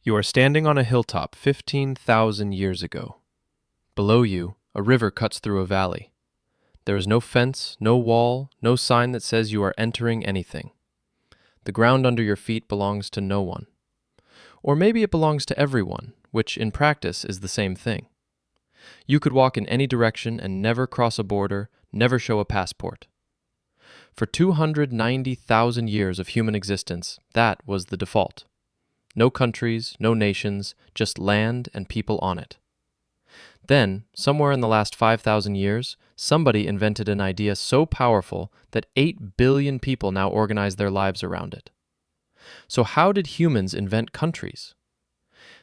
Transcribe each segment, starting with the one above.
You are standing on a hilltop 15,000 years ago. Below you, a river cuts through a valley. There is no fence, no wall, no sign that says you are entering anything. The ground under your feet belongs to no one. Or maybe it belongs to everyone, which in practice is the same thing. You could walk in any direction and never cross a border, never show a passport. For 290,000 years of human existence, that was the default. No countries, no nations, just land and people on it. Then, somewhere in the last 5,000 years, somebody invented an idea so powerful that 8 billion people now organize their lives around it. So how did humans invent countries?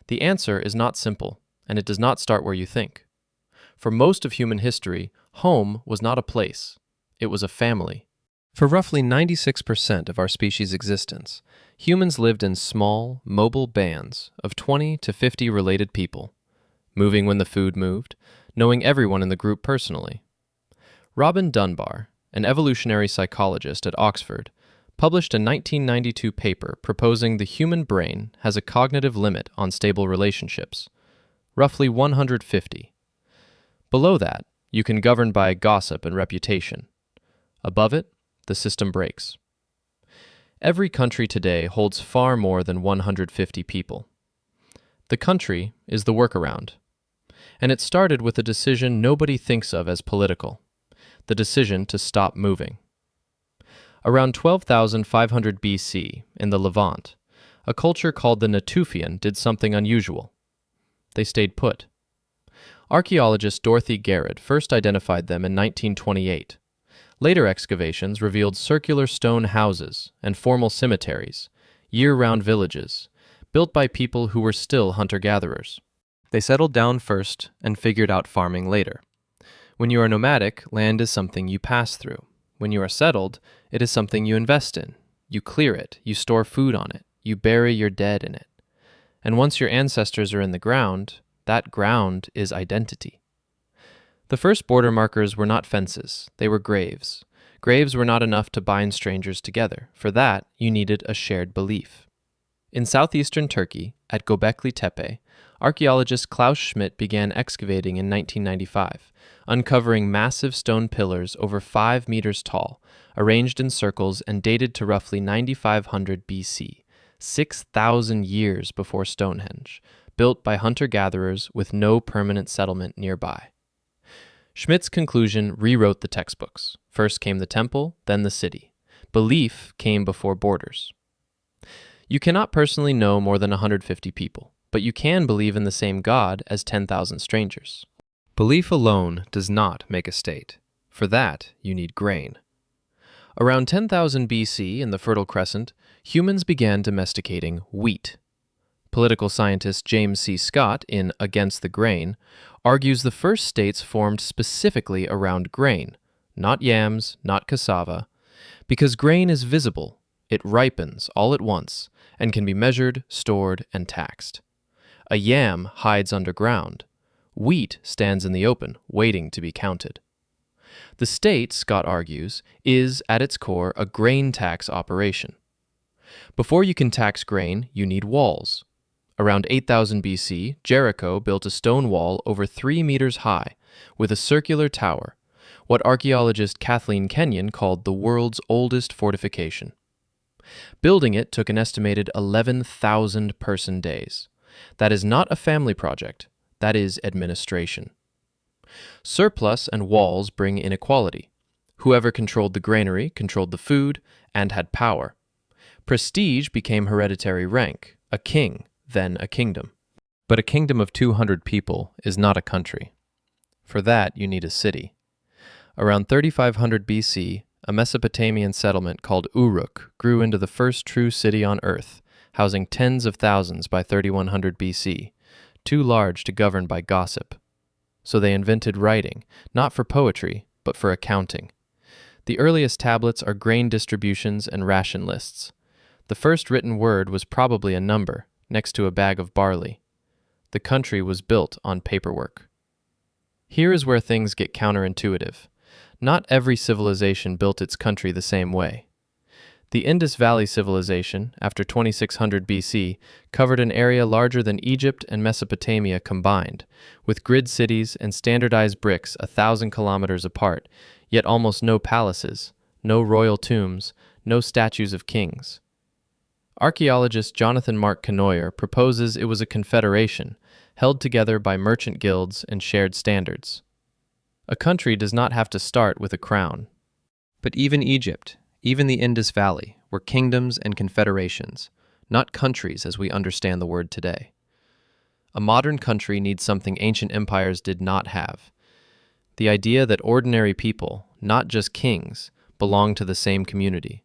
The answer is not simple, and it does not start where you think. For most of human history, home was not a place, it was a family. For roughly 96% of our species' existence, humans lived in small, mobile bands of 20 to 50 related people, moving when the food moved, knowing everyone in the group personally. Robin Dunbar, an evolutionary psychologist at Oxford, published a 1992 paper proposing the human brain has a cognitive limit on stable relationships, roughly 150. Below that, you can govern by gossip and reputation. Above it, the system breaks. Every country today holds far more than 150 people. The country is the workaround. And it started with a decision nobody thinks of as political, the decision to stop moving. Around 12,500 BC, in the Levant, a culture called the Natufian did something unusual. They stayed put. Archaeologist Dorothy Garrett first identified them in 1928. Later excavations revealed circular stone houses and formal cemeteries, year-round villages, built by people who were still hunter-gatherers. They settled down first and figured out farming later. When you are nomadic, land is something you pass through. When you are settled, it is something you invest in. You clear it, you store food on it, you bury your dead in it. And once your ancestors are in the ground, that ground is identity. The first border markers were not fences, they were graves. Graves were not enough to bind strangers together. For that, you needed a shared belief. In southeastern Turkey, at Göbekli Tepe, archaeologist Klaus Schmidt began excavating in 1995, uncovering massive stone pillars over 5 meters tall, arranged in circles and dated to roughly 9500 BC, 6,000 years before Stonehenge, built by hunter-gatherers with no permanent settlement nearby. Schmidt's conclusion rewrote the textbooks. First came the temple, then the city. Belief came before borders. You cannot personally know more than 150 people, but you can believe in the same God as 10,000 strangers. Belief alone does not make a state. For that, you need grain. Around 10,000 BC in the Fertile Crescent, humans began domesticating wheat. Political scientist James C. Scott, in Against the Grain, argues the first states formed specifically around grain, not yams, not cassava, because grain is visible, it ripens all at once, and can be measured, stored, and taxed. A yam hides underground. Wheat stands in the open, waiting to be counted. The state, Scott argues, is, at its core, a grain tax operation. Before you can tax grain, you need walls. Around 8000 BC, Jericho built a stone wall over 3 meters high, with a circular tower, what archaeologist Kathleen Kenyon called the world's oldest fortification. Building it took an estimated 11,000 person days. That is not a family project, that is administration. Surplus and walls bring inequality. Whoever controlled the granary controlled the food and had power. Prestige became hereditary rank, a king, then a kingdom. But a kingdom of 200 people is not a country. For that, you need a city. Around 3500 BC, a Mesopotamian settlement called Uruk grew into the first true city on Earth, housing tens of thousands by 3100 BC, too large to govern by gossip. So they invented writing, not for poetry, but for accounting. The earliest tablets are grain distributions and ration lists. The first written word was probably a number, next to a bag of barley. The country was built on paperwork. Here is where things get counterintuitive. Not every civilization built its country the same way. The Indus Valley Civilization, after 2600 BC, covered an area larger than Egypt and Mesopotamia combined, with grid cities and standardized bricks 1,000 kilometers apart, yet almost no palaces, no royal tombs, no statues of kings. Archaeologist Jonathan Mark Canoyer proposes it was a confederation, held together by merchant guilds and shared standards. A country does not have to start with a crown. But even Egypt, even the Indus Valley, were kingdoms and confederations, not countries as we understand the word today. A modern country needs something ancient empires did not have: the idea that ordinary people, not just kings, belong to the same community.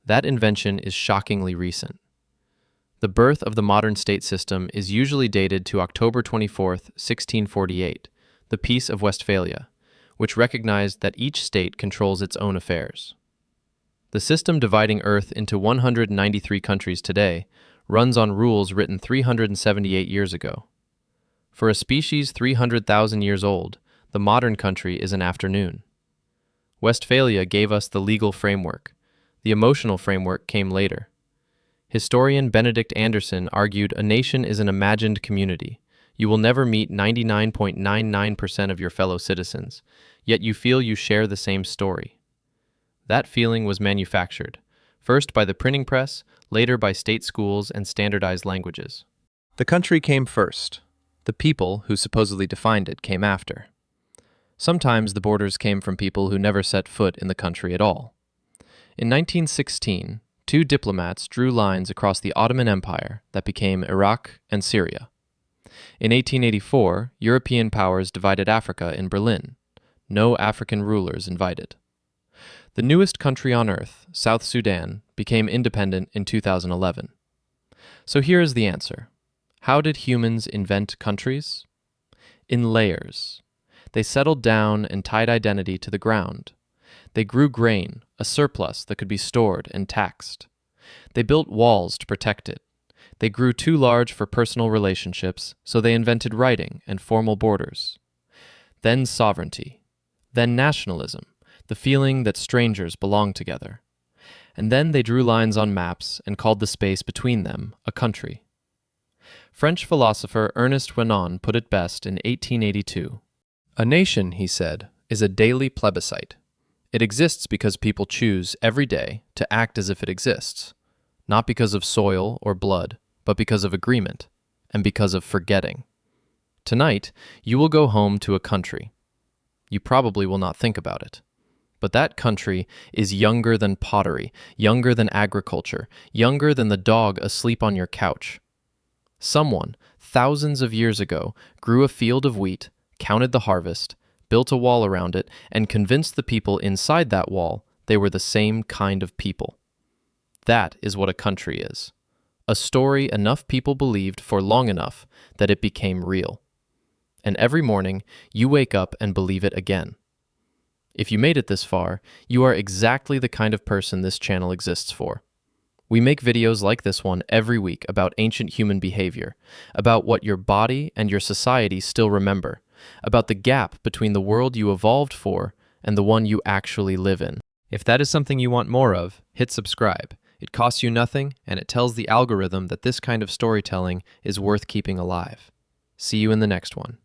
That invention is shockingly recent. The birth of the modern state system is usually dated to October 24th, 1648, the Peace of Westphalia, which recognized that each state controls its own affairs. The system dividing Earth into 193 countries today runs on rules written 378 years ago. For a species 300,000 years old, the modern country is an afternoon. Westphalia gave us the legal framework. The emotional framework came later. Historian Benedict Anderson argued a nation is an imagined community. You will never meet 99.99% of your fellow citizens, yet you feel you share the same story. That feeling was manufactured, first by the printing press, later by state schools and standardized languages. The country came first. The people, who supposedly defined it, came after. Sometimes the borders came from people who never set foot in the country at all. In 1916, two diplomats drew lines across the Ottoman Empire that became Iraq and Syria. In 1884, European powers divided Africa in Berlin. No African rulers invited. The newest country on earth, South Sudan, became independent in 2011. So here is the answer. How did humans invent countries? In layers. They settled down and tied identity to the ground. They grew grain, a surplus that could be stored and taxed. They built walls to protect it. They grew too large for personal relationships, so they invented writing and formal borders. Then sovereignty. Then nationalism, the feeling that strangers belong together. And then they drew lines on maps and called the space between them a country. French philosopher Ernest Renan put it best in 1882. A nation, he said, is a daily plebiscite. It exists because people choose every day to act as if it exists, not because of soil or blood, but because of agreement, and because of forgetting. Tonight, you will go home to a country. You probably will not think about it. But that country is younger than pottery, younger than agriculture, younger than the dog asleep on your couch. Someone, thousands of years ago, grew a field of wheat, counted the harvest, built a wall around it, and convinced the people inside that wall they were the same kind of people. That is what a country is. A story enough people believed for long enough that it became real. And every morning, you wake up and believe it again. If you made it this far, you are exactly the kind of person this channel exists for. We make videos like this one every week about ancient human behavior, about what your body and your society still remember, about the gap between the world you evolved for and the one you actually live in. If that is something you want more of, hit subscribe. It costs you nothing, and it tells the algorithm that this kind of storytelling is worth keeping alive. See you in the next one.